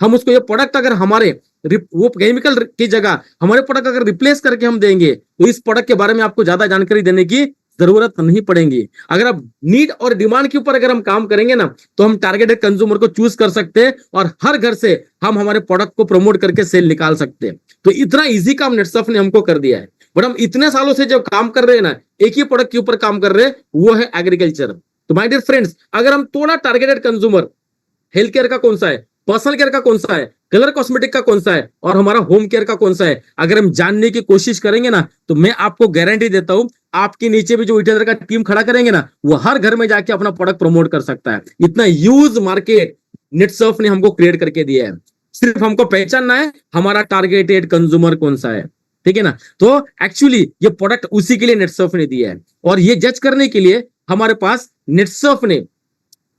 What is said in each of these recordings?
हम उसको, ये प्रोडक्ट अगर हमारे वो केमिकल की जगह हमारे प्रोडक्ट अगर रिप्लेस करके हम देंगे तो इस प्रोडक्ट के बारे में आपको ज्यादा जानकारी देने की जरूरत नहीं पड़ेगी। अगर आप नीड और डिमांड के ऊपर अगर हम काम करेंगे ना, तो हम टारगेटेड कंज्यूमर को चूज कर सकते हैं और हर घर से हम हमारे प्रोडक्ट को प्रमोट करके सेल निकाल सकते हैं। तो इतना इजी काम नेटसर्फ ने हमको कर दिया है। बट हम इतने सालों से जब काम कर रहे हैं ना, एक ही प्रोडक्ट के ऊपर काम कर रहे हैं, वो है एग्रीकल्चर। तो माय डियर फ्रेंड्स, अगर हम थोड़ा टारगेटेड कंज्यूमर, हेल्थ केयर का कौन सा है, पर्सनल केयर का कौन सा है, कलर कॉस्मेटिक का कौन सा है और हमारा होम केयर का कौन सा है, अगर हम जानने की कोशिश करेंगे ना, तो मैं आपको गारंटी देता हूं आपके नीचे भी जो रिटेलर का टीम खड़ा करेंगे ना, वो हर घर में जाके अपना प्रोडक्ट प्रमोट कर सकता है। इतना ह्यूज मार्केट नेटसर्फ ने हमको क्रिएट करके दिया है। सिर्फ हमको पहचानना है हमारा टारगेटेड कंज्यूमर कौन सा है, ठीक है ना। तो एक्चुअली ये प्रोडक्ट उसी के लिए नेटसर्फ ने दिया है, और ये जज करने के लिए हमारे पास नेटसर्फ ने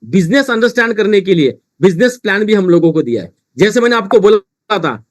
बिजनेस अंडरस्टैंड करने के लिए बिजनेस प्लान भी हम लोगों को दिया है। जैसे मैंने आपको बोला था,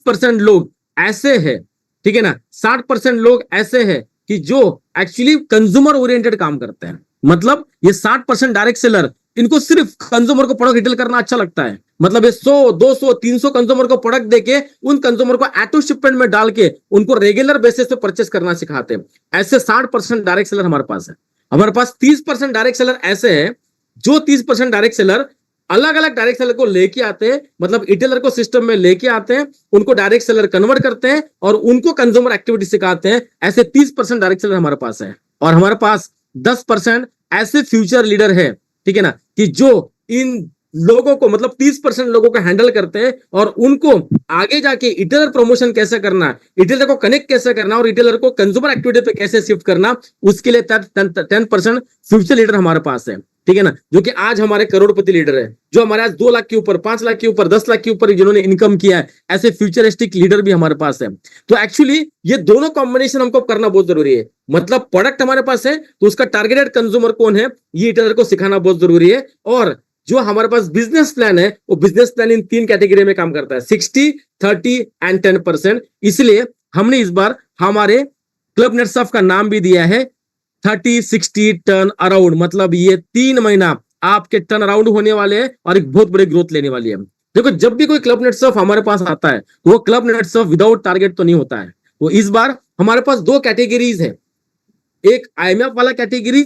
% लोग ऐसे हैं, ठीक है ना, 60% लोग ऐसे हैं कि जो एक्चुअली कंज्यूमर ओरिएंटेड काम करते हैं। मतलब ये 60% डायरेक्ट सेलर, इनको सिर्फ कंज्यूमर को प्रोडक्ट रिटेल करना अच्छा लगता है। मतलब ये 100, 200, 300 कंज्यूमर को प्रोडक्ट देके उन कंज्यूमर को ऑटो शिपमेंट में डाल के उनको रेगुलर बेसिस पे परचेस करना सिखाते हैं। ऐसे 60% डायरेक्ट सेलर हमारे पास है। हमारे पास 30% डायरेक्ट सेलर ऐसे हैं, जो 30% डायरेक्ट सेलर अलग अलग डायरेक्ट सेलर को लेके आते हैं, मतलब रिटेलर को सिस्टम में लेके आते हैं, उनको डायरेक्ट सेलर कन्वर्ट करते हैं और उनको कंज्यूमर एक्टिविटी सिखाते हैं। ऐसे 30% डायरेक्ट सेलर हमारे पास है। और हमारे पास 10% ऐसे फ्यूचर लीडर है, ठीक है ना, कि जो इन लोगों को, मतलब 30% लोगों को हैंडल करते हैं और उनको आगे जाके रिटेलर प्रमोशन कैसे करना, रिटेलर को कनेक्ट कैसे करना और रिटेलर को कंज्यूमर एक्टिविटी पे कैसे शिफ्ट करना, उसके लिए 10% फ्यूचर लीडर हमारे पास है, ठीक है ना, जो कि आज हमारे करोड़पति लीडर है, जो हमारे आज 2 लाख के ऊपर, 5 लाख के ऊपर, 10 लाख के ऊपर जिन्होंने इनकम किया है। ऐसे फ्यूचरिस्टिक लीडर भी हमारे पास है। तो एक्चुअली ये दोनों कॉम्बिनेशन हमको करना बहुत जरूरी है। मतलब प्रोडक्ट हमारे पास है तो उसका टारगेटेड कंज्यूमर कौन है, ये रिटेलर को सिखाना बहुत जरूरी है। और जो हमारे पास बिजनेस प्लान है, वो बिजनेस प्लान इन 3 कैटेगरी में काम करता है, 60, 30 एंड 10%। इसलिए हमने इस बार हमारे क्लब नेटसर्फ का नाम भी दिया है 30-60 टर्न अराउंड। मतलब ये 3 महीना आपके टर्न अराउंड होने वाले हैं और एक बहुत बड़ी ग्रोथ लेने वाली है। देखो, जब भी कोई क्लब नेटसर्फ हमारे पास आता है तो वो क्लब नेटसर्फ विदाउट टारगेट तो नहीं होता है। तो इस बार हमारे पास 2 कैटेगरीज है, एक आईएमएफ वाला कैटेगरी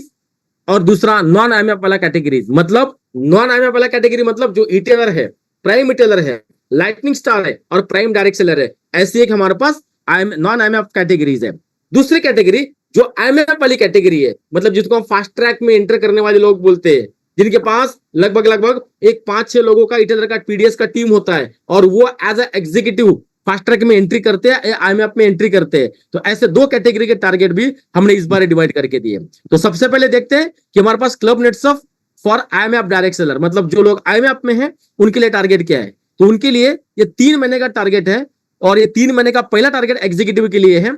और दूसरा नॉन आईएमएफ वाला कैटेगरीज। मतलब नॉन आईएमएफ वाला कैटेगरी मतलब जो रिटेलर है, प्राइम रिटेलर है, लाइटनिंग स्टार है और प्राइम डायरेक्ट सेलर है, ऐसी एक हमारे पास नॉन आईएमएफ कैटेगरीज है। दूसरी कैटेगरी जो आईएमएफ वाली कैटेगरी है, मतलब जिसको हम फास्ट ट्रैक में एंटर करने वाले लोग बोलते हैं, जिनके पास लगभग एक 5-6 लोगों का रिटेलर का पीडीएस का टीम होता है और वो as a executive fast track में एंट्री करते हैं, आईएमएफ में एंट्री करते हैं। तो ऐसे 2 कैटेगरी के टारगेट भी हमने इस बार डिवाइड करके दिए। तो सबसे पहले देखते हैं कि हमारे पास club Netsurf for IMF direct seller, मतलब जो लोग आईएमएफ में हैं उनके लिए टारगेट क्या है। तो उनके लिए ये 3 महीने का टारगेट है और ये 3 महीने का पहला टारगेट एग्जीक्यूटिव के लिए है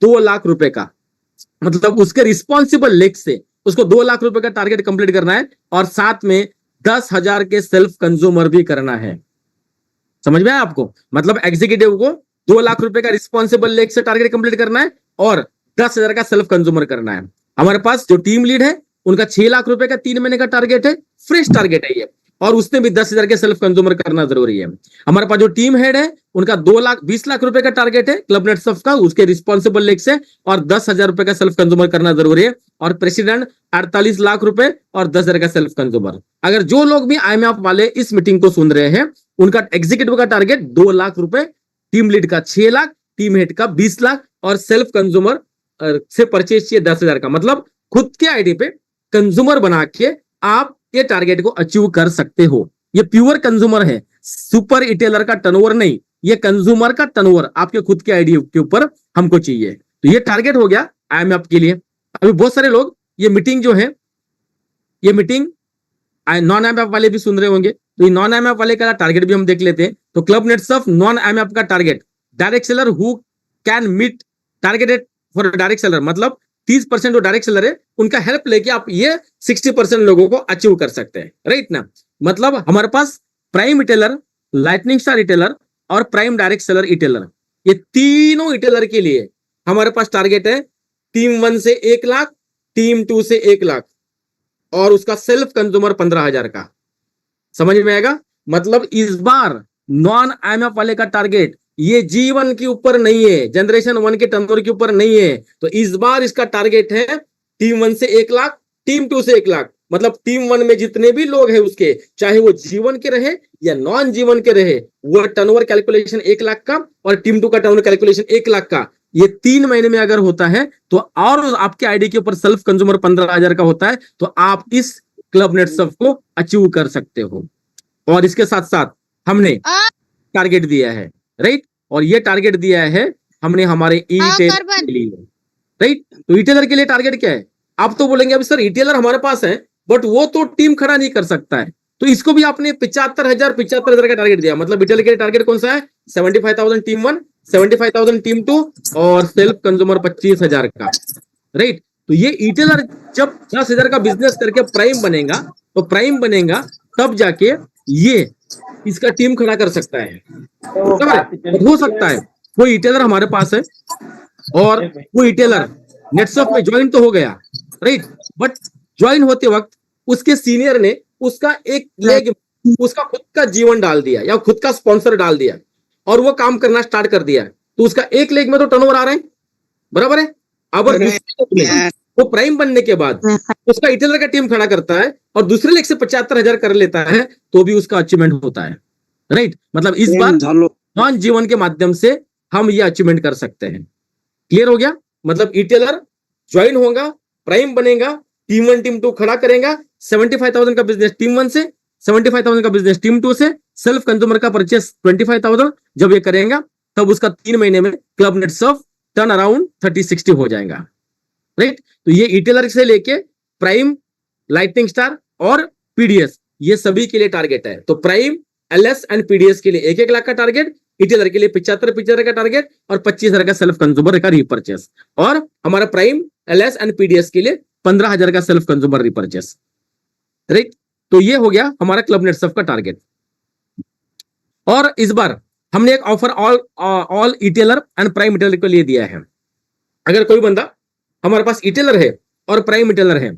2 लाख रुपए का। मतलब उसके रिस्पॉन्सिबल लेग से उसको 2 लाख रुपए का टारगेट कंप्लीट करना है और साथ में 10,000 के सेल्फ कंज्यूमर भी करना है। समझ में आया आपको? मतलब एग्जीक्यूटिव को 2 लाख रुपए का रिस्पॉन्सिबल लेग से टारगेट कंप्लीट करना है और 10,000 का सेल्फ कंज्यूमर करना है। हमारे पास जो टीम लीड है उनका 6 लाख रुपए का 3 महीने का टारगेट है, फ्रेश टारगेट है ये, और उसने भी 10,000 के सेल्फ कंज्यूमर करना जरूरी है। हमारे पास जो टीम हेड है उनका 20 लाख रुपए का टारगेट है क्लब नेटसर्फ का, उसके रिस्पॉन्सिबल लेग से, और 10,000 रुपए का सेल्फ कंज्यूमर करना जरूरी है। और प्रेसिडेंट 48 लाख रुपए और 10,000 का सेल्फ कंज्यूमर। अगर जो लोग भी आईएमएफ वाले इस मीटिंग को सुन रहे हैं, उनका एग्जीक्यूटिव का टारगेट 2 लाख रुपए, टीम लीड का 6 लाख, टीम हेड का 20 लाख और सेल्फ कंज्यूमर से परचेज चाहिए 10,000 का। मतलब खुद के आईडी पे कंज्यूमर बना के आप ये टारगेट को अचीव कर सकते हो। ये प्योर कंज्यूमर है, सुपर रिटेलर का टर्नओवर नहीं, ये कंज्यूमर का टर्नओवर आपके खुद के आईडी के ऊपर हमको चाहिए। तो ये टारगेट हो गया आईएमएफ के लिए। अभी बहुत सारे लोग ये मीटिंग जो है, ये मीटिंग नॉन आईएमएफ वाले भी सुन रहे होंगे, तो ये नॉन आईएमएफ वाले का टारगेट भी हम देख लेते हैं। तो क्लब नेटसर्फ नॉन आईएमएफ का target, direct seller who can meet targeted for direct seller, मतलब 30% जो डायरेक्ट सेलर है उनका हेल्प लेके आप ये 60% लोगों को अचीव कर सकते हैं, राइट ना। मतलब हमारे पास prime retailer, lightning star retailer और प्राइम डायरेक्ट सेलर रिटेलर, ये तीनों रिटेलर के लिए हमारे पास टारगेट है टीम 1 से 1 लाख, टीम 2 से 1 लाख और उसका सेल्फ कंज्यूमर 15,000 का। समझ में आएगा? मतलब इस बार नॉन आईएमएफ वाले का टारगेट ये G1 के ऊपर नहीं है, जनरेशन 1 के टर्नओवर के ऊपर नहीं है। तो इस बार इसका टारगेट है टीम 1 से 1 लाख, टीम 2 से 1 लाख। मतलब टीम 1 में जितने भी लोग हैं उसके, चाहे वो G1 के रहे या नॉन G1 के रहे, वो टर्नओवर कैलकुलेशन 1 लाख का और टीम 2 का टर्नओवर कैलकुलेशन 1 लाख का, ये 3 महीने में अगर होता है तो, और आपके आईडी के ऊपर सेल्फ कंज्यूमर 15,000 का होता है, तो आप इस क्लब नेट सर्फ को अचीव कर सकते हो। और इसके साथ साथ हमने टारगेट दिया है, राइट? और ये टारगेट दिया है हमने हमारे ई टेलर के लिए, राइट? तो ई टेलर के लिए टारगेट क्या है? आप तो बोलेंगे अभी सर ई टेलर हमारे पास है, बट वो तो टीम खड़ा नहीं कर सकता है, तो इसको भी आपने 75,000 का टारगेट दिया। मतलब ई टेलर के लिए टारगेट कौन सा है? 75,000 टीम 1, 75,000 टीम 2 और सेल्फ कंज्यूमर 25,000 का, राइट? तो ये ई टेलर जब 10,000 का बिजनेस करके प्राइम बनेगा, तो प्राइम बनेगा तब जाके ये इसका टीम खड़ा कर सकता है। हो सकता है कोई रिटेलर हमारे पास है और वो रिटेलर नेटसर्फ में ज्वाइन तो हो गया, राइट? बट ज्वाइन होते वक्त उसके सीनियर ने उसका एक लेग, उसका खुद का जीवन डाल दिया या खुद का स्पॉन्सर डाल दिया और वो काम करना स्टार्ट कर दिया, तो उसका एक लेग में तो टर्नओवर आ रहा है, बराबर है? अब वो प्राइम बनने के बाद उसका रिटेलर का टीम खड़ा करता है और दूसरे लेग से 75,000 कर लेता है, तो भी उसका अचीवमेंट होता है, राइट? मतलब इस बार नॉन जीवन के माध्यम से हम ये अचीवमेंट कर सकते हैं। क्लियर हो गया? मतलब रिटेलर ज्वाइन होगा, प्राइम बनेगा, टीम 1 टीम 2 खड़ा करेगा, 75,000 का बिजनेस टीम 1 से, 75,000 का बिजनेस टीम 2 से, सेल्फ कंज्यूमर का परचेस 25,000 जब ये करेगा तब उसका 3 महीने में club net Surf turn around 30-60 हो जाएगा, राइट? तो ये रिटेलर से लेके प्राइम, लाइटनिंग स्टार और पीडीएस, ये सभी के लिए टारगेट है। तो प्राइम, एलएस एंड पीडीएस के लिए 1-1 लाख का टारगेट, रिटेलर के लिए 75,000 का टारगेट और 25,000 का सेल्फ कंज्यूमर का रिपर्चेस, और हमारा प्राइम, एलएस एंड पीडीएस के लिए 15,000 का सेल्फ कंज्यूमर रिपर्चेस, राइट? तो ये हो गया हमारा क्लब नेट सर्फ का टारगेट। और इस बार हमने एक offer all retailer and prime retailer के लिए दिया है। अगर कोई बंदा हमारे पास रिटेलर है और प्राइम रिटेलर है,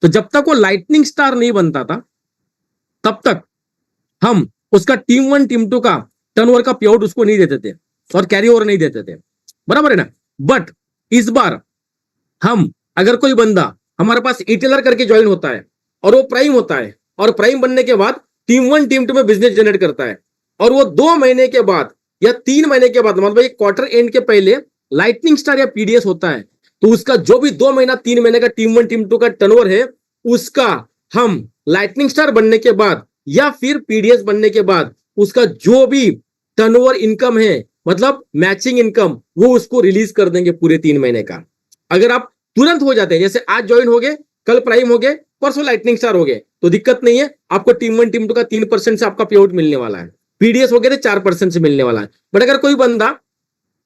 तो जब तक वो लाइटनिंग स्टार नहीं बनता था तब तक हम उसका टीम 1 टीम 2 का टर्नओवर का पे आउट उसको नहीं देते थे और कैरी ओवर नहीं देते थे, बराबर है ना? बट इस बार हम, अगर कोई बंदा हमारे पास रिटेलर करके ज्वाइन होता है और वो प्राइम होता है और प्राइम बनने के बाद टीम 1 टीम 2 में बिजनेस जनरेट करता है और वो 2 महीने के बाद या 3 महीने के बाद, मतलब एक क्वार्टर एंड के पहले लाइटनिंग स्टार या पीडीएस होता है, तो उसका जो भी 2 महीना 3 महीने का टीम 1 टीम 2 का टर्नओवर है, उसका हम लाइटनिंग स्टार बनने के बाद या फिर पीडीएस बनने के बाद उसका जो भी टर्नओवर इनकम है, मतलब मैचिंग इनकम, वो उसको रिलीज कर देंगे पूरे 3 महीने का। अगर आप तुरंत हो जाते हैं, जैसे आज ज्वाइन हो गए, कल प्राइम हो गए, परसों लाइटनिंग स्टार हो गए, तो दिक्कत नहीं है, आपको टीम 1 टीम 2 का 3% से आपका पे आउट मिलने वाला है, पीडीएस हो गए तो 4% से मिलने वाला है। बट अगर कोई बंदा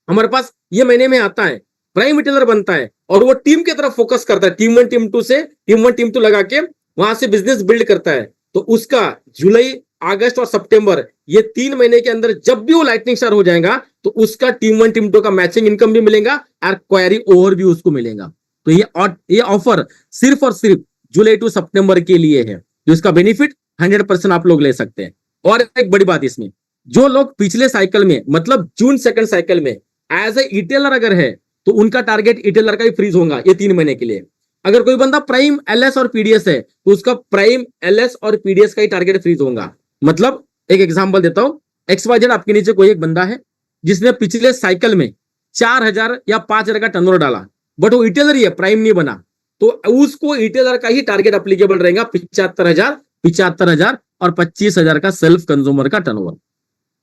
हमारे पास ये महीने में आता है, प्राइम रिटेलर बनता है और वो टीम की तरफ फोकस करता है, टीम 1 टीम 2 से टीम 1 टीम 2 लगा के वहां से बिजनेस बिल्ड करता है, तो उसका जुलाई, अगस्त और सितंबर, ये 3 महीने के अंदर जब भी वो लाइटनिंग स्टार हो जाएगा, तो उसका टीम 1 टीम 2 का मैचिंग इनकम भी मिलेगा और क्वायरी ओवर भी उसको मिलेगा। तो ये ऑफर सिर्फ और सिर्फ जुलाई टू सितंबर के लिए है, जो इसका बेनिफिट 100% आप लोग ले सकते हैं। और एक बड़ी बात इसमें, जो लोग पिछले साइकिल में, मतलब जून 2nd साइकिल में एज ए रिटेलर अगर है, तो उनका टारगेट रिटेलर का ही फ्रीज होगा ये 3 महीने के लिए। अगर कोई बंदा प्राइम, एलएस और पीडीएस है, तो उसका प्राइम, एलएस और पीडीएस का ही टारगेट फ्रीज होगा। मतलब एक एग्जांपल देता हूं, XYZ आपके नीचे कोई एक बंदा है जिसने पिछले साइकिल में 4,000 या 5,000 का टर्नओवर डाला, बट वो रिटेलर ही है, प्राइम नहीं बना, तो उसको रिटेलर का ही टारगेट एप्लीकेबल रहेगा, 75,000 और 25,000 का सेल्फ कंज्यूमर का टर्नओवर।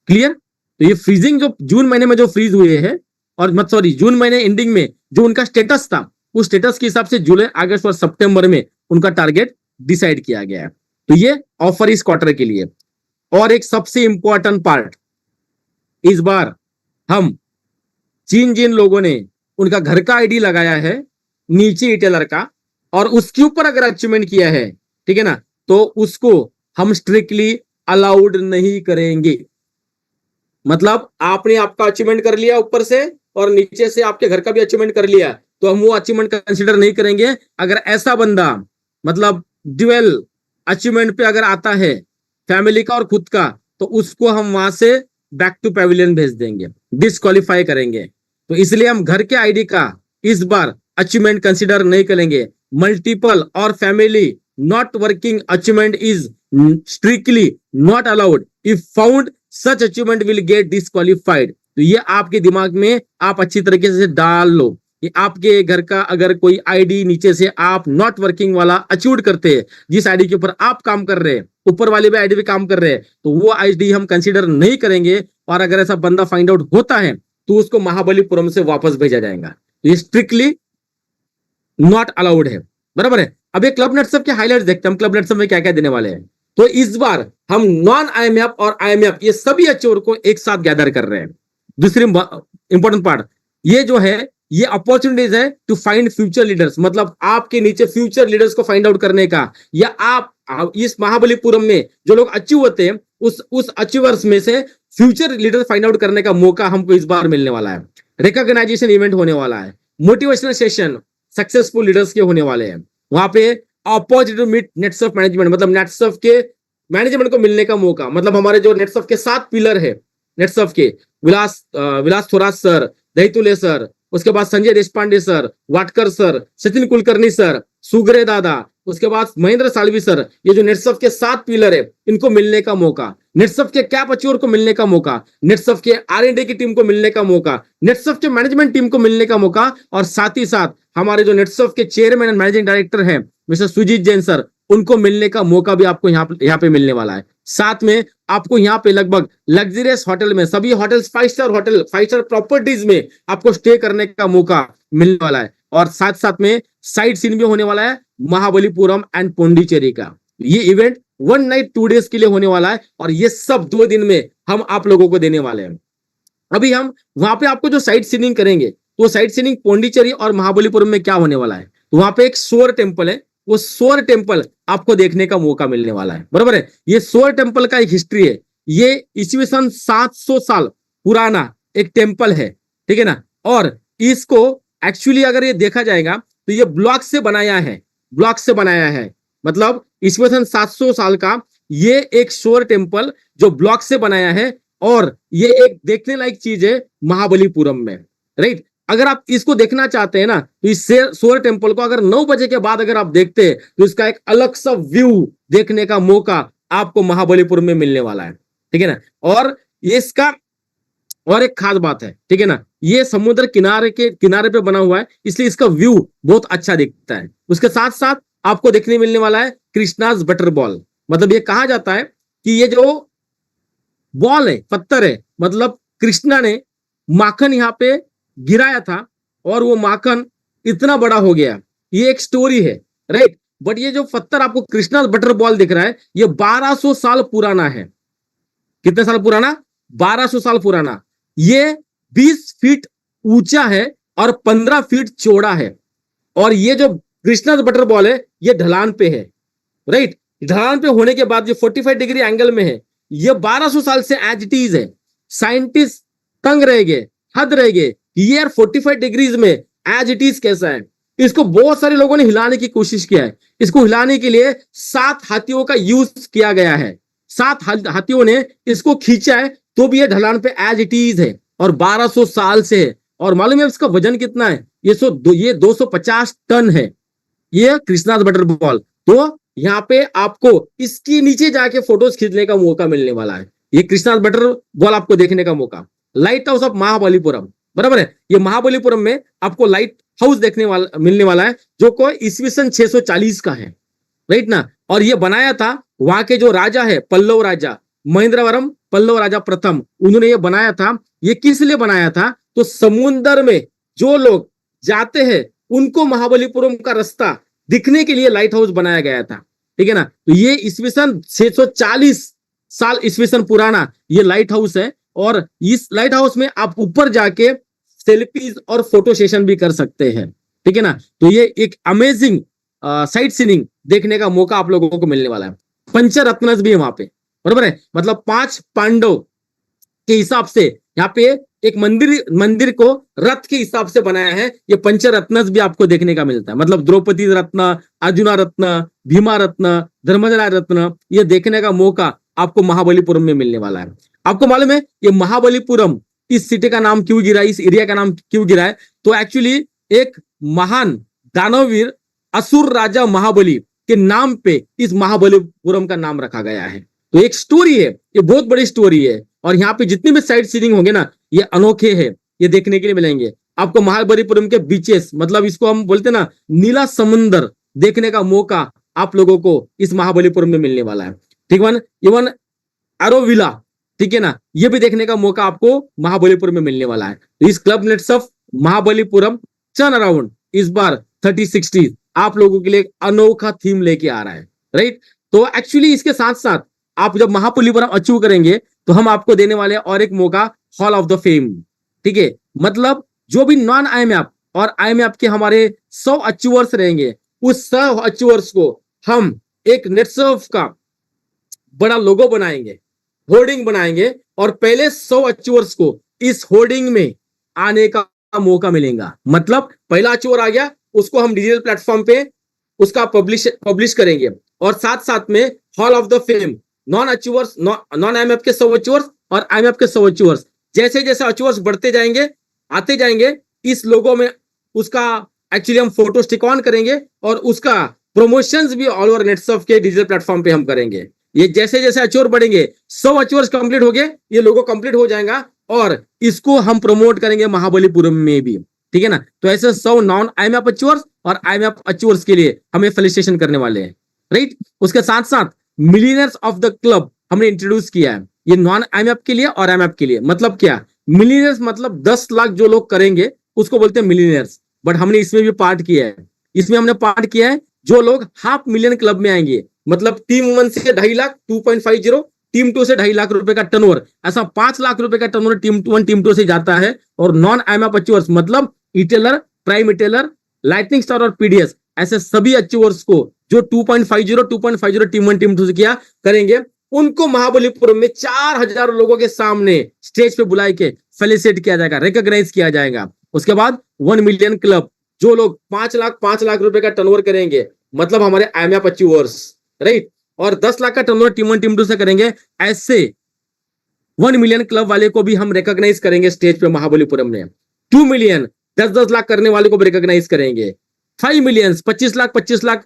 क्लियर? तो ये फ्रीजिंग जो जून महीने में जो फ्रीज हुए हैं, और मत सॉरी जून महीने एंडिंग में जो उनका स्टेटस था, उस स्टेटस के हिसाब से जुलाई, अगस्त और सितंबर में उनका टारगेट डिसाइड किया गया है। तो ये ऑफर इस क्वार्टर के लिए। और एक सबसे इंपॉर्टेंट पार्ट, इस बार हम जिन लोगों ने उनका घर का आईडी लगाया है नीचे रिटेलर का, और उसके ऊपर अगर अचीवमेंट किया है, ठीक है ना, तो उसको हम स्ट्रिक्टली अलाउड नहीं करेंगे। मतलब आपने आपका अचीवमेंट कर लिया ऊपर से और नीचे से आपके घर का भी अचीवमेंट कर लिया, तो हम वो अचीवमेंट कंसीडर नहीं करेंगे। अगर ऐसा बंदा मतलब ड्यूअल अचीवमेंट पे अगर आता है, फैमिली का और खुद का, तो उसको हम वहां से बैक टू पैविलियन भेज देंगे, डिस्क्वालीफाई करेंगे। तो इसलिए हम घर के आईडी का इस बार अचीवमेंट कंसिडर नहीं करेंगे। मल्टीपल और family not working achievement is strictly not allowed, if found such achievement will get disqualified. तो ये आपके दिमाग में आप अच्छी तरीके से डाल लो कि आपके घर का अगर कोई आईडी नीचे से आप नॉट वर्किंग वाला अचीव करते हैं, जिस आईडी के ऊपर आप काम कर रहे हैं, ऊपर वाले भी आईडी पे काम कर रहे हैं, तो वो आईडी हम कंसीडर नहीं करेंगे। और अगर ऐसा बंदा फाइंड आउट होता है तो उसको महाबलीपुरम से वापस भेजा जाएगा। तो ये स्ट्रिक्टली नॉट अलाउड है, बराबर है। अब ये क्लब नेटसप के हाईलाइट्स देखते हैं हम, क्लब नेटसप में क्या क्या देने वाले हैं। तो इस बार हम नॉन आईएमएफ और आईएमएफ ये सभी अचीवर को एक साथ गैदर कर रहे हैं। दूसरी इंपॉर्टेंट पार्ट ये जो है, ये अपॉर्चुनिटीज है टू फाइंड फ्यूचर लीडर्स, मतलब आपके नीचे फ्यूचर लीडर्स को फाइंड आउट करने का, या आप इस महाबलीपुरम में जो लोग अचीव होते हैं उस अचीवर्स में से फ्यूचर लीडर फाइंड आउट करने का मौका हमको इस बार मिलने वाला है। रिकॉग्नाइजेशन इवेंट होने वाला है, मोटिवेशनल सेशन सक्सेसफुल लीडर्स के होने वाले हैं। वहां पे opportunity to meet Netsurf management, मतलब नेटसर्फ के मैनेजमेंट को मिलने का मौका। मतलब हमारे जो नेटसर्फ के 7 पिलर है नेटसर्फ के, विलास थोरात सर, दहीतुले सर, उसके बाद Sanjay Deshpande sir, Watkar sir, Sachin Kulkarni sir, Sugare दादा, उसके बाद महेंद्र सालवी सर, ये जो नेटसर्फ के 7 पिलर है इनको मिलने का मौका, नेटसर्फ के कैप अचीवर को मिलने का मौका, नेटसर्फ के R&D की टीम को मिलने का मौका, नेटसर्फ के मैनेजमेंट टीम को मिलने का मौका, और साथ ही साथ हमारे जो नेटसर्फ के चेयरमैन एंड मैनेजिंग डायरेक्टर हैं मिस्टर सुजीत जैन सर, उनको मिलने का मौका भी आपको यहाँ पे मिलने वाला है। साथ में आपको यहाँ पे लगभग लग्जरियस होटल में, सभी hotels 5 star hotel, 5 star properties में आपको स्टे करने का मौका मिलने वाला है। और साथ साथ में साइट सीन भी होने वाला है महाबलीपुरम एंड पोंडिचेरी का। ये इवेंट 1 नाइट 2 डेज के लिए होने वाला है, और ये सब 2 दिन में हम आप लोगों को देने वाले हैं। अभी हम वहां पे आपको जो साइट सीनिंग करेंगे, तो साइट सीनिंग पोंडिचेरी और महाबलीपुरम में क्या होने वाला है, तो वहां पे एक सोर टेम्पल है, वो सोर टेम्पल आपको देखने का मौका मिलने वाला है, बराबर है। ये सोर टेम्पल का एक हिस्ट्री है, ये ईस्वी सन 700 साल पुराना एक टेम्पल है, ठीक है ना। और इसको एक्चुअली अगर ये देखा जाएगा तो ये ब्लॉक से बनाया है, ब्लॉक से बनाया है, मतलब ईस्वी सन 700 साल का ये एक सोर टेम्पल जो ब्लॉक से बनाया है, और ये एक देखने लायक चीज है महाबलीपुरम में, राइट। अगर आप इसको देखना चाहते हैं ना, तो इस सोर टेम्पल को अगर 9 बजे के बाद अगर आप देखते हैं तो इसका एक अलग सा व्यू देखने का मौका आपको महाबलीपुरम में मिलने वाला है, ठीक है ना। और ये इसका और एक खास बात है, ठीक है ना, ये समुद्र किनारे पे बना हुआ है, इसलिए इसका व्यू बहुत अच्छा दिखता है। उसके साथ साथ आपको देखने मिलने वाला है कृष्णाज बटर बॉल, मतलब ये कहा जाता है कि ये जो बॉल है, पत्थर है, मतलब कृष्णा ने माखन यहाँ पे गिराया था और वो माखन इतना बड़ा हो गया, ये एक स्टोरी है, राइट। बट ये जो पत्थर आपको कृष्णा बटर बॉल दिख रहा है, ये 1200 साल पुराना है। कितने साल पुराना? 1200 साल पुराना। ये 20 फीट ऊंचा है और 15 फीट चौड़ा है। और ये जो कृष्णा बटर बॉल है ये ढलान पे है, राइट। ढलान पे होने के बाद ये 45 डिग्री एंगल में है। ये 1200 साल से एज इट इज है। साइंटिस्ट तंग रह गए, हद रह गए, ये 45 डिग्रीज में एज इट इज कैसा है। इसको बहुत सारे लोगों ने हिलाने की कोशिश किया है। इसको हिलाने के लिए 7 हाथियों का यूज किया गया है। 7 हाथियों ने इसको खींचा है, तो भी ये ढलान पे एज इट इज है और 1200 साल से है। और मालूम है इसका वजन कितना है? ये 250 टन है ये कृष्णाज बटर बॉल। तो यहाँ पे आपको इसके नीचे जाके फोटोज खींचने का मौका मिलने वाला है। ये कृष्णाज बटर बॉल आपको देखने का मौका। लाइट हाउस ऑफ महाबलीपुरम, बराबर है। ये महाबलीपुरम में आपको लाइट हाउस मिलने वाला है, जो कोई ईस्वी सन 640 का है, राइट ना। और ये बनाया था वहां के जो राजा है, पल्लव राजा, महेंद्रवरम पल्लव राजा प्रथम, उन्होंने ये बनाया था। ये किस लिए बनाया था? तो समुद्र में जो लोग जाते हैं उनको महाबलीपुरम का रास्ता दिखने के लिए लाइट हाउस बनाया गया था, ठीक है ना। तो ये ईस्वी सन 640 साल ईस्वी सन पुराना ये लाइट हाउस है। और इस लाइट हाउस में आप ऊपर जाके सेल्फीज और फोटो सेशन भी कर सकते हैं, ठीक है ना। तो ये एक अमेजिंग साइट सीनिंग देखने का मौका आप लोगों को मिलने वाला है। पंचरत्नस भी है वहां पे, बराबर है। मतलब 5 पांडव के हिसाब से यहाँ पे एक मंदिर को रथ के हिसाब से बनाया है। ये पंचरत्नस भी आपको देखने का मिलता है। मतलब द्रौपदी रत्न, अर्जुना रत्न, भीमा रत्न, धर्मराज रत्न, ये देखने का मौका आपको महाबलीपुरम में मिलने वाला है। आपको मालूम है ये महाबलीपुरम इस सिटी का नाम क्यों गिरा है, इस एरिया का नाम क्यों गिरा है? तो एक्चुअली एक महान दानववीर असुर राजा महाबली के नाम पे इस महाबलीपुरम का नाम रखा गया है। तो एक स्टोरी है, ये बहुत बड़ी स्टोरी है, और यहाँ पे जितने भी साइट सीइंग होंगे ना ये अनोखे हैं, ये देखने के लिए मिलेंगे आपको। महाबलीपुरम के बीचेस, मतलब इसको हम बोलते ना नीला समुंदर, देखने का मौका आप लोगों को इस महाबलीपुरम में मिलने वाला है। ठीक है, इवन एरोविला, ठीक है ना, ये भी देखने का मौका आपको महाबलीपुरम में मिलने वाला है। तो इस club nets of Mahabalipuram turn around इस बार 3060 आप लोगों के लिए एक अनोखा थीम लेके आ रहा है, राइट। तो एक्चुअली इसके साथ साथ आप जब महाबलीपुरम अचीव करेंगे तो हम आपको देने वाले हैं और एक मौका, हॉल ऑफ द फेम। ठीक है, मतलब जो भी नॉन आईएमएफ और आईएमएफ के हमारे 100 अचीवर्स रहेंगे, उस 100 अचीवर्स को हम एक नेटसर्फ का बड़ा लोगो बनाएंगे, होर्डिंग बनाएंगे, और पहले 100 अचीवर्स को इस होर्डिंग में आने का मौका मिलेगा। मतलब पहला अचीवर आ गया, उसको हम डिजिटल प्लेटफॉर्म पे उसका पब्लिश करेंगे, और साथ साथ में hall of the fame non achievers, non IMF के 100 अचीवर्स और आईएमएफ के 100 अचीवर्स, जैसे जैसे अचीवर्स बढ़ते जाएंगे, आते जाएंगे, इस लोगो में उसका एक्चुअली हम फोटो स्टिक ऑन करेंगे, और उसका प्रमोशंस भी ऑल ओवर नेटसर्फ के डिजिटल प्लेटफॉर्म पे हम करेंगे। ये जैसे जैसे अचीवर बढ़ेंगे, 100 अचीवर्स कंप्लीट हो गए, ये लोगो कंप्लीट हो जाएगा, और इसको हम प्रमोट करेंगे महाबलीपुरम में भी। ठीक है ना, तो ऐसे 100 नॉन आईएमएफ अचीवर्स और आईएमएफ अचीवर्स के लिए हमें फेलिसिटेशन करने वाले हैं, राइट। उसके साथ साथ मिलियनर्स ऑफ द क्लब हमने इंट्रोड्यूस किया है, ये नॉन आईएमएफ के लिए और आईएमएफ के लिए। मतलब क्या, मिलियनर्स मतलब 10 लाख जो लोग करेंगे उसको बोलते हैं मिलियनर्स, बट हमने इसमें भी पार्ट किया है। इसमें हमने पार्ट किया है जो लोग 500,000 क्लब में आएंगे, मतलब टीम 1 से 2.5 लाख 2.50, टीम 2 से 2.5 लाख रुपए का टर्नओवर, ऐसा 5 लाख रुपए का टर्नओवर टीम 1 टीम 2 से जाता है। और नॉन आईएमएफ अचीवर्स मतलब इटेलर, प्राइम इटेलर, लाइटनिंग स्टार और पीडीएस, ऐसे सभी अचीवर्स को जो 2.50 टीम 1 टीम 2 से किया करेंगे, उनको महाबलीपुरम में 4000 लोगों के सामने स्टेज पे बुला के फेलिसिटेट किया जाएगा, रिकॉग्नाइज किया जाएगा। उसके बाद 1 मिलियन क्लब, जो लोग 5 लाख रुपए का टर्नओवर करेंगे, मतलब हमारे आईएमएफ अचीवर्स, राइट, और 10 लाख का टर्नओवर टीम 1 टीम 2 से करेंगे, ऐसे 1 मिलियन क्लब वाले को भी हम रिकॉग्नाइज करेंगे स्टेज पे महाबलीपुरम में। 2 मिलियन 10 लाख करने वाले को भी रिकॉग्नाइज करेंगे। 5 मिलियन 25 लाख 50 लाख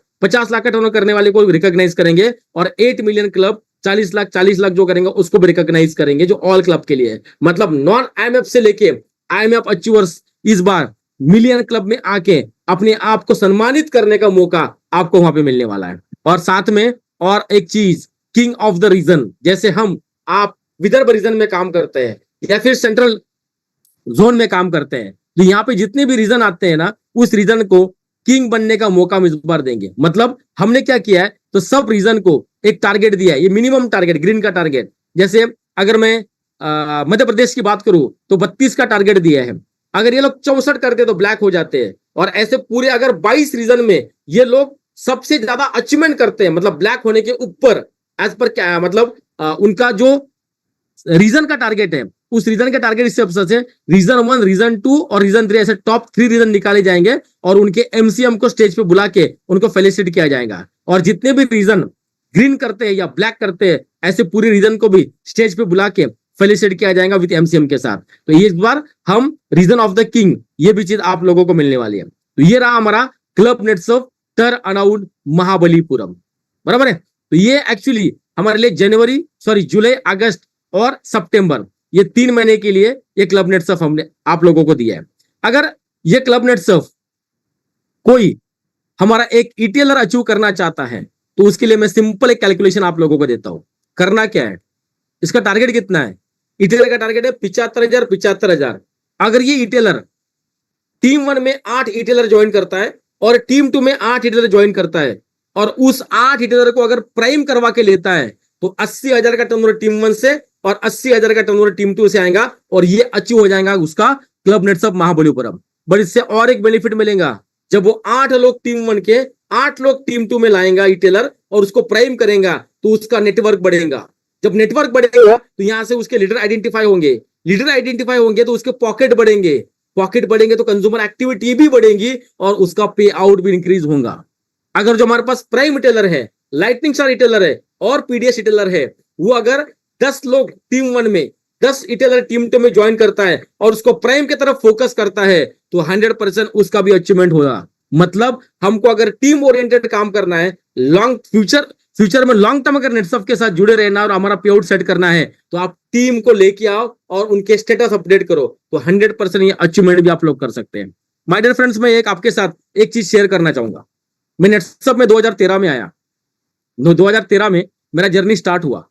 का टर्नओवर करने वाले को रिकॉग्नाइज करेंगे, और 8 मिलियन क्लब 40 लाख जो करेंगे उसको भी रिकॉग्नाइज करेंगे, जो ऑल क्लब के लिए है। मतलब नॉन आईएमएफ से लेके आईएमएफ अचीवर्स इस बार मिलियन क्लब में आके अपने आप को सम्मानित करने का मौका आपको वहां पे मिलने वाला है। और साथ में और एक चीज, किंग ऑफ द रीजन, जैसे आप विदर्भ रीजन में काम करते हैं या फिर सेंट्रल जोन में काम करते हैं, तो यहाँ पे जितने भी रीजन आते हैं ना, उस रीजन को किंग बनने का मौका हम इस बार देंगे। मतलब हमने क्या किया है, तो सब रीजन को एक टारगेट दिया है, ये मिनिमम टारगेट, ग्रीन का टारगेट। जैसे अगर मैं मध्य प्रदेश की बात करूं तो 32 का टारगेट दिया है, अगर ये लोग 64 करते तो ब्लैक हो जाते हैं। और ऐसे पूरे अगर 22 रीजन में ये लोग सबसे ज्यादा अचीवमेंट करते हैं, मतलब ब्लैक होने के ऊपर, एज पर क्या मतलब उनका जो रीजन का टारगेट है, उस रीजन के टारगेट इससे से रीजन 1, रीजन 2 और रीजन 3, ऐसे टॉप 3 रीजन निकाले जाएंगे, और उनके एमसीएम को स्टेज पे बुला के उनको फेलिसिटेट किया जाएगा। और जितने भी रीजन ग्रीन करते हैं या ब्लैक करते हैं, ऐसे पूरे रीजन को भी स्टेज पे बुला के फेलिसिटेट किया जाएगा विद एमसीएम के साथ। तो ये इस बार हम रीजन ऑफ द किंग, ये भी चीज आप लोगों को मिलने वाली है। तो ये रहा हमारा club Netsurf turn around Mahabalipuram, बराबर है। तो ये एक्चुअली हमारे लिए जुलाई, अगस्त और सितंबर, ये 3 महीने के लिए ये क्लब नेटसर्फ हमने आप लोगों को दिया है। अगर ये क्लब नेटसर्फ कोई हमारा एक ईटीएलआर अचीव करना चाहता है, तो उसके लिए मैं सिंपल एक कैलकुलेशन आप लोगों को देता हूं। करना क्या है, इसका टारगेट कितना है, ईटीएलआर का टारगेट है 75,000। अगर ये ईटीएलआर टीम 1 में 8 ईटीएलआर ज्वाइन करता है और टीम 2 में 8 ईटीएलआर ज्वाइन करता है, और उस 8 ईटीएलआर को अगर प्राइम करवा के लेता है, तो 80,000 का टर्नओवर टीम 1 से और 80,000 का टर्नओवर टीम 2 से आएगा, और ये अचीव हो जाएगा उसका क्लब नेटसर्फ महाबलीपुरम। बट इससे और एक बेनिफिट मिलेगा, जब वो 8 लोग टीम 1 के 8 लोग टीम 2 में लाएगा ईटीएलआर और उसको प्राइम करेगा, तो उसका नेटवर्क बढ़ेगा। जब नेटवर्क बढ़ेगा तो यहां से उसके लीडर आइडेंटिफाई होंगे, तो उसके पॉकेट बढ़ेंगे तो कंज्यूमर एक्टिविटी भी बढ़ेगी और उसका पे आउट भी इंक्रीज होगा। अगर जो हमारे पास प्राइम रिटेलर है, लाइटनिंग स्टार रिटेलर है और पीडीएस रिटेलर है, वो अगर 10 लोग टीम 1 में 10 रिटेलर टीम 2 में ज्वाइन करता है और उसको प्राइम की तरफ फोकस करता है तो 100% उसका भी अचीवमेंट होगा। मतलब हमको अगर टीम ओरिएंटेड काम करना है, लॉन्ग फ्यूचर में लॉन्ग टर्म अगर नेटसर्फ के साथ जुड़े रहना और हमारा पे आउट सेट करना है तो आप टीम को लेके आओ और उनके स्टेटस अपडेट करो तो 100% ये अचीवमेंट भी आप लोग कर सकते हैं। माय डियर फ्रेंड्स, मैं एक आपके साथ एक चीज शेयर करना चाहूंगा। मैं नेटसर्फ में 2013 में आया। 2013 में मेरा जर्नी स्टार्ट हुआ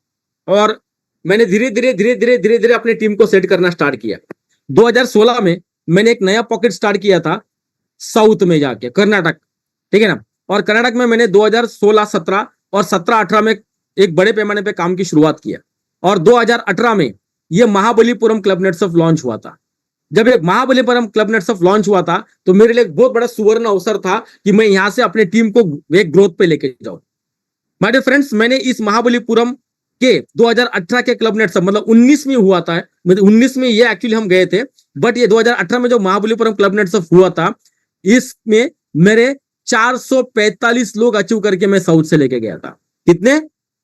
और मैंने धीरे धीरे अपनी टीम को सेट करना स्टार्ट किया। 2016 में मैंने एक नया पॉकेट स्टार्ट किया था साउथ में जाके, कर्नाटक, ठीक है ना। और कर्नाटक में मैंने 2016-17 और 17-18 में एक बड़े पैमाने पे काम की शुरुआत किया। और 2018 में ये महाबलीपुरम क्लब नेटसर्फ लॉन्च हुआ था। जब एक महाबलीपुरम क्लब नेटसर्फ लॉन्च हुआ था तो मेरे लिए एक बहुत बड़ा सुवर्ण अवसर था कि मैं यहां से अपने टीम को एक ग्रोथ पे लेके जाऊं। माय डियर फ्रेंड्स, मैंने इस महाबलीपुरम के 2018 के क्लब नेटसर्फ मतलब 19 में हुआ था, मतलब 19 में ये एक्चुअली हम गए थे, बट ये 2018 में जो महाबलीपुरम क्लब नेटसर्फ हुआ था इसमें मेरे 445 लोग अचीव करके मैं साउथ से लेके गया था। कितने?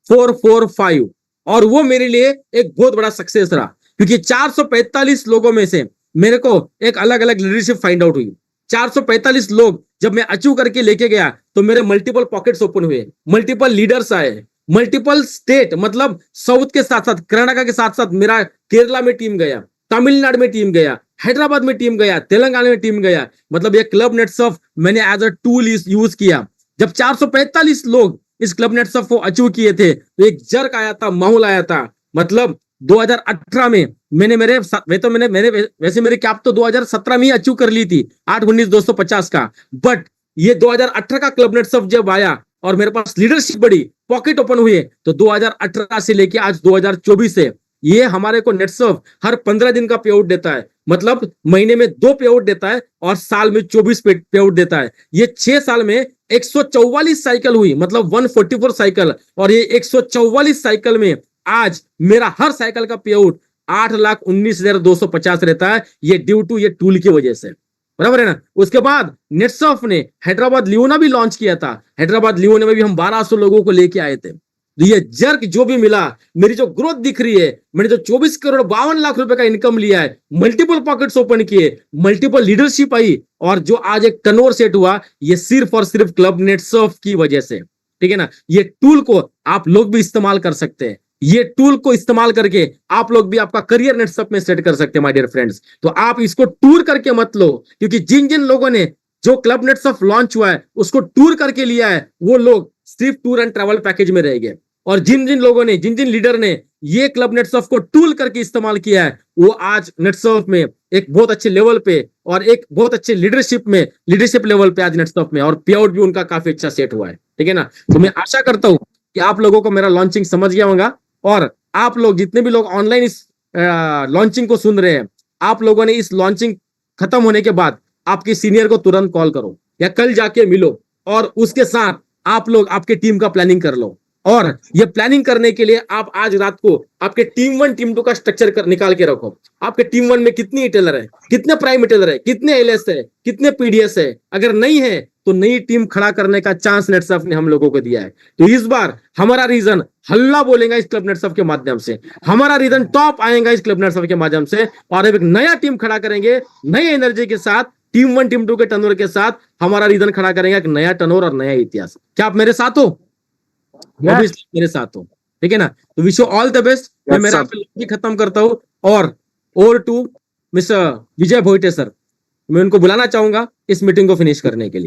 445। और वो मेरे लिए एक बहुत बड़ा सक्सेस रहा क्योंकि 445 लोगों में से मेरे को एक अलग अलग लीडरशिप फाइंड आउट हुई। 445 लोग जब मैं अचीव करके लेके गया तो मेरे मल्टीपल पॉकेट्स ओपन हुए, मल्टीपल लीडर्स आए, मल्टीपल स्टेट, मतलब साउथ के साथ साथ कर्नाटका के साथ साथ मेरा केरला में टीम गया, तमिलनाडु में टीम गया, हैदराबाद में टीम गया, तेलंगाना में टीम गया। मतलब ये क्लब नेटसर्फ मैंने एज अ टूल यूज किया। जब 445 लोग इस क्लब नेटसर्फ को अचीव किए थे तो एक जर्क आया था, माहौल आया था। मतलब 2018 में मैंने मेरे कैप तो 2017 में ही अचीव कर ली थी, 8-19-250 का। बट ये 2018 का क्लब नेटसर्फ जब आया और मेरे पास लीडरशिप बढ़ी, पॉकेट ओपन हुए, तो 2018 से लेके आज 2024 से ये हमारे को नेटसर्फ हर 15 दिन का पे आउट देता है। मतलब महीने में 2 पे आउट देता है और साल में 24 पे आउट देता है। ये 6 साल में 144 साइकिल हुई, मतलब 144 साइकिल। और ये 144 साइकिल में आज मेरा हर साइकिल का पे आउट 8,19,250 रहता है। ये ड्यू टू ये टूल की वजह से, बराबर है ना। उसके बाद नेटसर्फ ने हैदराबाद लियोना भी लॉन्च किया था। हैदराबाद लियोना में भी हम 1200 लोगों को लेके आए थे। तो ये जर्क जो भी मिला, मेरी जो ग्रोथ दिख रही है, मैंने जो 24 करोड़ 52 लाख रुपए का इनकम लिया है, मल्टीपल पॉकेट्स ओपन किए, मल्टीपल लीडरशिप आई और जो आज एक टर्नओवर सेट हुआ, ये सिर्फ और सिर्फ क्लब नेटसर्फ की वजह से, ठीक है ना। ये टूल को आप लोग भी इस्तेमाल कर सकते हैं। ये टूल को इस्तेमाल करके आप लोग भी आपका करियर नेटसर्फ में सेट कर सकते हैं माय डियर फ्रेंड्स। तो आप इसको टूर करके मत लो, क्योंकि जिन जिन लोगों ने जो क्लब नेटसर्फ लॉन्च हुआ है उसको टूर करके लिया है वो लोग सिर्फ टूर एंड ट्रैवल पैकेज में रह गए। और जिन जिन लोगों ने, जिन जिन लीडर ने ये क्लब नेटसर्फ को टूल करके इस्तेमाल किया है वो आज नेटसर्फ में एक बहुत अच्छे लेवल पे और एक बहुत अच्छे लीडरशिप लेवल पे आज नेटसर्फ में, और पे आउट भी उनका काफी अच्छा सेट हुआ है, ठीक है ना। तो मैं आशा करता हूं कि आप लोगों को मेरा लॉन्चिंग समझ गया होगा। और आप लोग जितने भी लोग ऑनलाइन इस लॉन्चिंग को सुन रहे हैं, आप लोगों ने इस लॉन्चिंग खत्म होने के बाद आपके सीनियर को तुरंत कॉल करो या कल जाके मिलो और उसके साथ आप लोग आपके टीम का प्लानिंग कर लो। और ये प्लानिंग करने के लिए आप आज रात को आपके टीम 1 टीम 2 का स्ट्रक्चर निकाल के रखो। आपके टीम 1 में कितनी रिटेलर है, कितने प्राइम रिटेलर है, कितने एलएस है, कितने पीडीएस है। अगर नहीं है तो नई टीम खड़ा करने का चांस नेटसर्फ ने हम लोगों को दिया है। तो इस बार हमारा रीजन हल्ला बोलेगा इस क्लब नेटसर्फ के माध्यम से, हमारा रीजन टॉप आएगा इस क्लब नेटसर्फ के माध्यम से, और एक नया टीम खड़ा करेंगे नई एनर्जी के साथ। टीम 1 टीम 2 के टर्नओवर के साथ हमारा रीजन खड़ा करेंगे एक नया टर्नओवर और नया इतिहास। क्या आप मेरे साथ हो? मेरे साथ हो, ठीक है ना। तो wish you all the best. मैं मेरा खत्म करता हूं और over to mister Vijay Bhoite sir, मैं उनको बुलाना चाहूंगा इस मीटिंग को फिनिश करने के लिए।